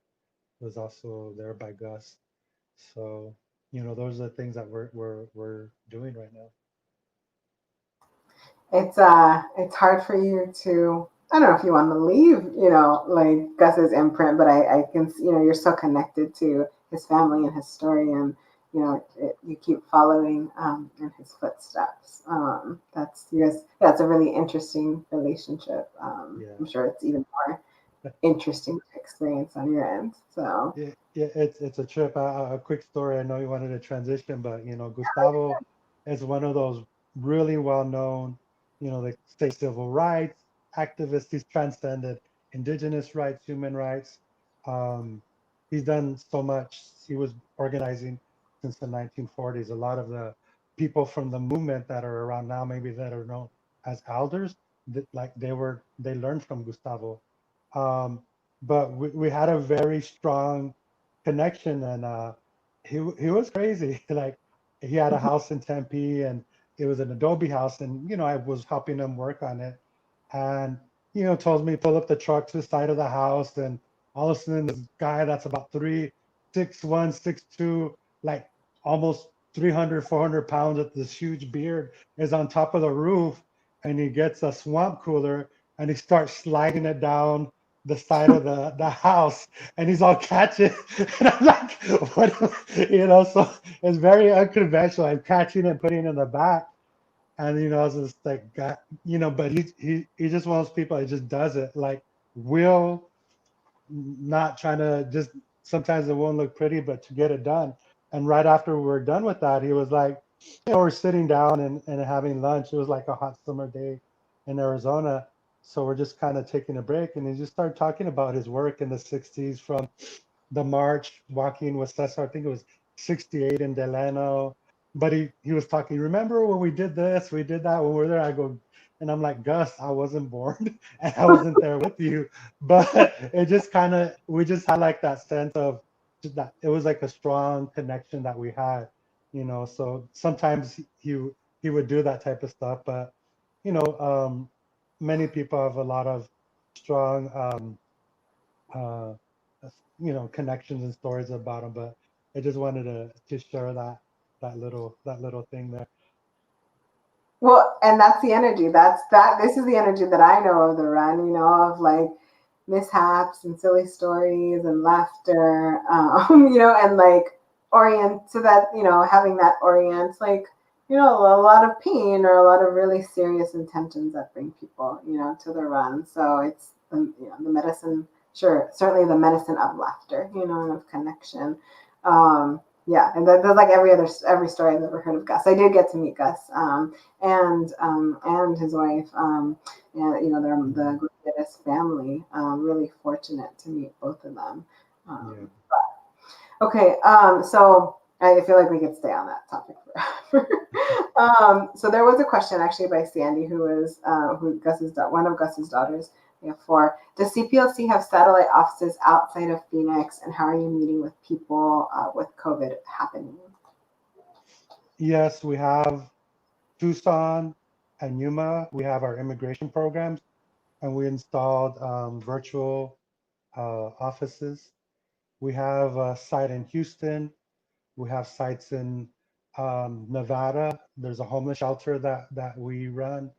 was also there by Gus. So those are the things that we're doing right now. It's hard for you to, I don't know if you want to leave, like Gus's imprint, but I can you're so connected to his family and his story, and you keep following in his footsteps. That's yes, that's a really interesting relationship. Yeah. I'm sure it's even more interesting to experience on your end. So Yeah, it's a trip. A quick story. I know you wanted to transition, but Gustavo is one of those really well known, they say civil rights activists. He's transcended indigenous rights, human rights. Um, he's done so much. He was organizing since the 1940s. A lot of the people from the movement that are around now, maybe that are known as elders, that like they learned from Gustavo. but we had a very strong connection, and he was crazy. Like he had a house in Tempe, and it was an adobe house, and I was helping him work on it, and told me pull up the truck to the side of the house, and all of a sudden this guy that's about 3'6'1", 6'2", like almost 300, 400 pounds with this huge beard is on top of the roof, and he gets a swamp cooler and he starts sliding it down the side of the house, and he's all catching. And I'm like, what? So it's very unconventional. I'm catching and putting it in the back. And I was just like, God, but he's just one of those people that just does it. Like, will not trying to just, sometimes it won't look pretty, but to get it done. And right after we were done with that, he was like, we're sitting down and having lunch. It was like a hot summer day in Arizona. So we're just kind of taking a break. And he just started talking about his work in the 60s, from the march, walking with Cesar. I think it was 68 in Delano. But he was talking, remember when we did this, we did that when we were there? I go, and I'm like, Gus, I wasn't born and I wasn't there with you. But it just kind of, we just had like that sense of just that it was like a strong connection that we had, So sometimes he would do that type of stuff, but you know, many people have a lot of strong uh, connections and stories about him. But I just wanted to share that little thing there. Well, and that's the energy. This is the energy that I know of the run, of like mishaps and silly stories and laughter, and like orient so that, having that orients like, a lot of pain or a lot of really serious intentions that bring people, to the run. So it's, the medicine, sure, certainly the medicine of laughter, and of connection. Yeah, and that's like every story I've ever heard of Gus. I did get to meet Gus, and his wife, and they're the Gutierrez family. Really fortunate to meet both of them. Yeah. Okay, so I feel like we could stay on that topic forever. So there was a question actually by Sandy, who one of Gus's daughters. We have four. Does CPLC have satellite offices outside of Phoenix, and how are you meeting with people with COVID happening? Yes, we have Tucson and Yuma. We have our immigration programs, and we installed virtual offices. We have a site in Houston. We have sites in Nevada. There's a homeless shelter that we run.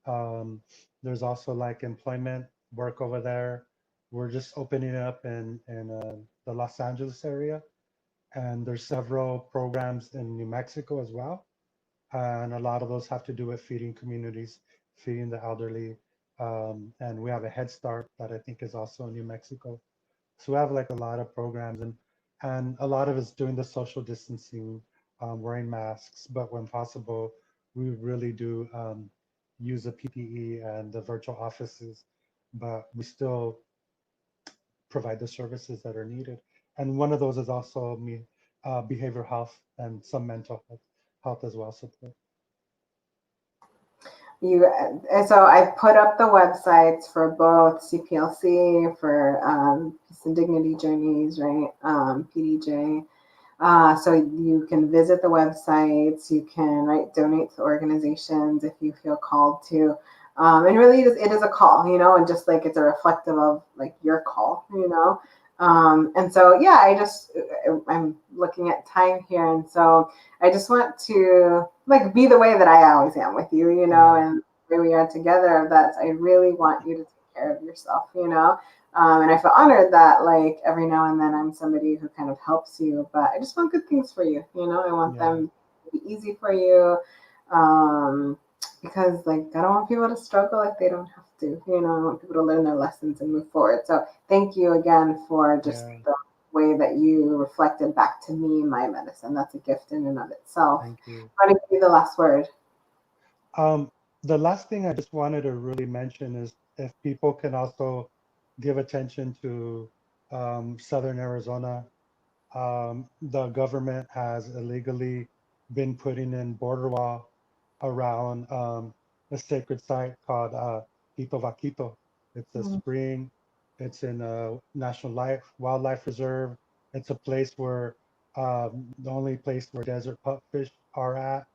Um, there's also like employment work over there. We're just opening up in the Los Angeles area, and there's several programs in New Mexico as well. And a lot of those have to do with feeding communities, feeding the elderly. And we have a Head Start that I think is also in New Mexico. So we have like a lot of programs, and a lot of it's doing the social distancing, wearing masks, but when possible, we really do use the PPE and the virtual offices, but we still provide the services that are needed. And one of those is also behavioral health and some mental health as well support. So I put up the websites for both CPLC, for Peace and Dignity Journeys, right? PDJ. So you can visit the websites. You can donate to organizations if you feel called to. And really, it is a call, and just like it's a reflective of like your call, And so, yeah, I'm looking at time here. And so I just want to like be the way that I always am with you, Yeah. and where we are together. That I really want you to take care of yourself, and I feel honored that like every now and then I'm somebody who kind of helps you, but I just want good things for you, I want Yeah. them to be easy for you. Because like I don't want people to struggle if they don't have to, I want people to learn their lessons and move forward. So thank you again for just Yeah. the way that you reflected back to me my medicine. That's a gift in and of itself. Thank you. I want to give you the last word. Um, the last thing I just wanted to really mention is if people can also give attention to Southern Arizona. The government has illegally been putting in border wall around a sacred site called Quito Vaquito. It's a spring. It's in a wildlife reserve. It's a place where the only place where desert pupfish are at,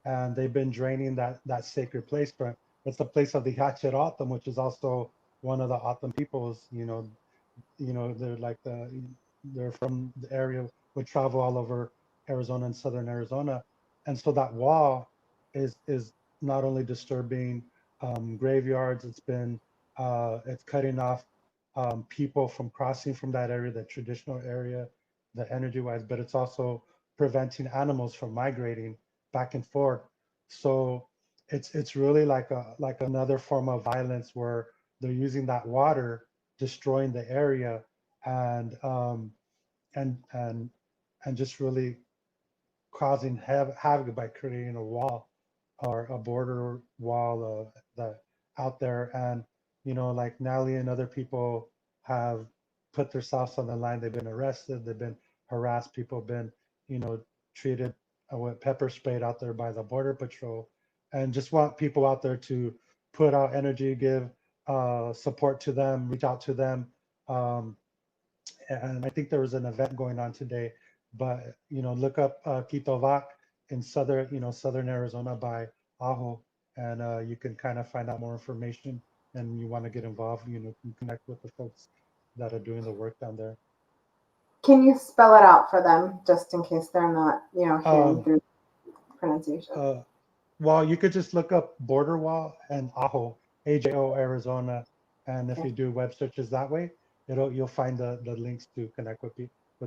and they've been draining that sacred place. But it's the place of the Ajo AZ, which is also one of the O'odham peoples. They're like they're from the area, would travel all over Arizona and southern Arizona, and so that wall is not only disturbing graveyards, it's cutting off people from crossing from that area, the traditional area, the energy wise, but it's also preventing animals from migrating back and forth. So it's really like another form of violence where they're using that water, destroying the area, and and and and just really causing havoc by creating a wall or a border wall that out there. And like Nally and other people have put themselves on the line. They've been arrested, they've been harassed, people have been treated with pepper sprayed out there by the border patrol. And just want people out there to put out energy, give support to them, reach out to them. um, and I think there was an event going on today. But look up Quito Vac in southern Arizona by Ajo, and you can kind of find out more information. And you want to get involved, you can connect with the folks that are doing the work down there. Can you spell it out for them, just in case they're not, hearing Um, through pronunciation? well, you could just look up border wall and Ajo, AJO Arizona, and if Okay. you do web searches that way, you'll find the links to connect with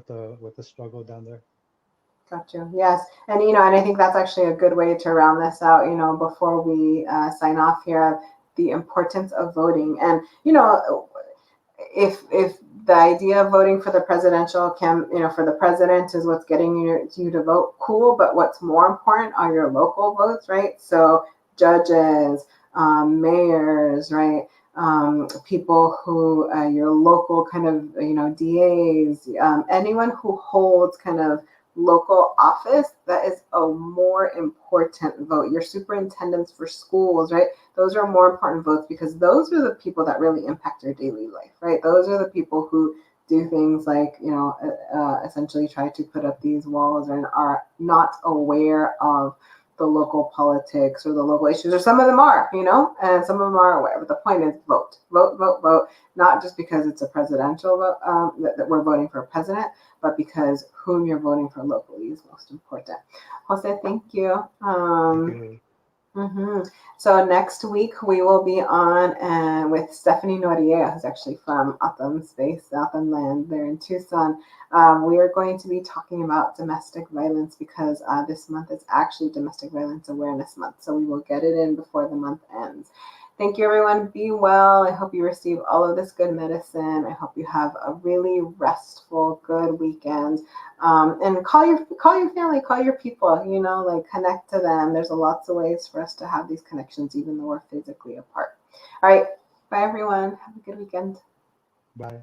the struggle down there. Got you. Yes. And, and I think that's actually a good way to round this out, before we sign off here, the importance of voting. And, if the idea of voting for the presidential for the president is what's getting you to vote, cool. But what's more important are your local votes, right? So judges, mayors, right? People who your local kind of DAs, anyone who holds kind of local office, that is a more important vote. Your superintendents for schools, right? Those are more important votes, because those are the people that really impact your daily life, right? Those are the people who do things like essentially try to put up these walls and are not aware of the local politics or the local issues, or some of them are, and some of them are aware. But the point is vote, vote, vote, vote, not just because it's a presidential vote, that we're voting for a president, but because whom you're voting for locally is most important. Jose, thank you. Thank you. So next week we will be on with Stephanie Noriega, who's actually from O'odham Space, O'odham Land there in Tucson. We are going to be talking about domestic violence, because this month is actually Domestic Violence Awareness Month. So we will get it in before the month ends. Thank you, everyone. Be well. I hope you receive all of this good medicine. I hope you have a really restful, good weekend. And call your family, call your people, connect to them. There's lots of ways for us to have these connections, even though we're physically apart. All right. Bye, everyone. Have a good weekend. Bye.